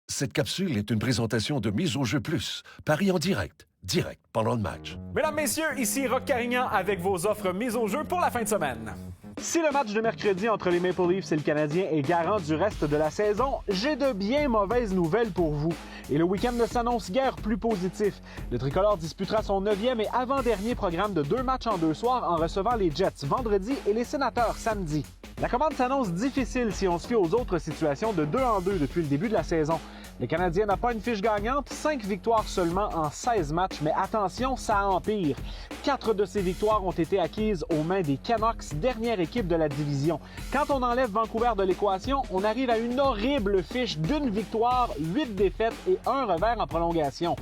Cette capsule est une présentation de Mise au jeu plus. Paris en direct pendant le match. Mesdames, messieurs, ici Roch Carignan avec vos offres mises au jeu pour la fin de semaine. Si le match de mercredi entre les Maple Leafs et le Canadien est garant du reste de la saison, j'ai de bien mauvaises nouvelles pour vous. Et le week-end ne s'annonce guère plus positif. Le tricolore disputera son 9e et avant-dernier programme de 2 matchs en 2 soirs en recevant les Jets vendredi et les Sénateurs samedi. La commande s'annonce difficile si on se fie aux autres situations de 2-2 depuis le début de la saison. Le Canadien n'a pas une fiche gagnante, 5 victoires seulement en 16 matchs, mais attention, ça empire. 4 de ces victoires ont été acquises aux mains des Canucks, dernière équipe de la division. Quand on enlève Vancouver de l'équation, on arrive à une horrible fiche d'1 victoire, 8 défaites et 1 revers en prolongation.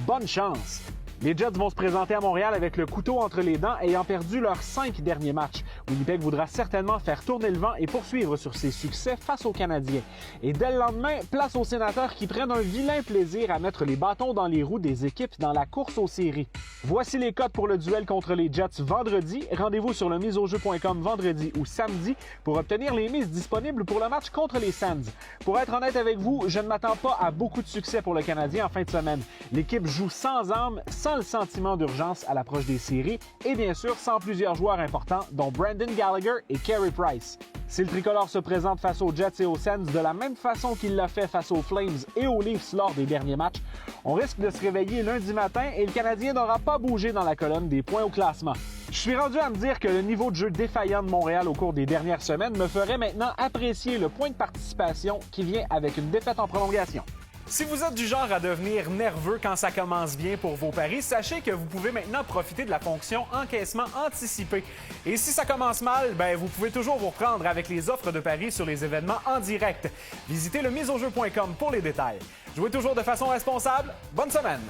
Bonne chance! Les Jets vont se présenter à Montréal avec le couteau entre les dents, ayant perdu leurs 5 derniers matchs. Winnipeg voudra certainement faire tourner le vent et poursuivre sur ses succès face aux Canadiens. Et dès le lendemain, place aux Sénateurs qui prennent un vilain plaisir à mettre les bâtons dans les roues des équipes dans la course aux séries. Voici les cotes pour le duel contre les Jets vendredi. Rendez-vous sur le miseaujeu.com vendredi ou samedi pour obtenir les mises disponibles pour le match contre les Sens. Pour être honnête avec vous, je ne m'attends pas à beaucoup de succès pour le Canadien en fin de semaine. L'équipe joue sans armes, sans le sentiment d'urgence à l'approche des séries et bien sûr sans plusieurs joueurs importants dont Brandon Gallagher et Carey Price. Si le tricolore se présente face aux Jets et aux Sens de la même façon qu'il l'a fait face aux Flames et aux Leafs lors des derniers matchs, on risque de se réveiller lundi matin et le Canadien n'aura pas bougé dans la colonne des points au classement. Je suis rendu à me dire que le niveau de jeu défaillant de Montréal au cours des dernières semaines me ferait maintenant apprécier le point de participation qui vient avec une défaite en prolongation. Si vous êtes du genre à devenir nerveux quand ça commence bien pour vos paris, sachez que vous pouvez maintenant profiter de la fonction encaissement anticipé. Et si ça commence mal, vous pouvez toujours vous reprendre avec les offres de paris sur les événements en direct. Visitez le miseaujeu.com pour les détails. Jouez toujours de façon responsable. Bonne semaine!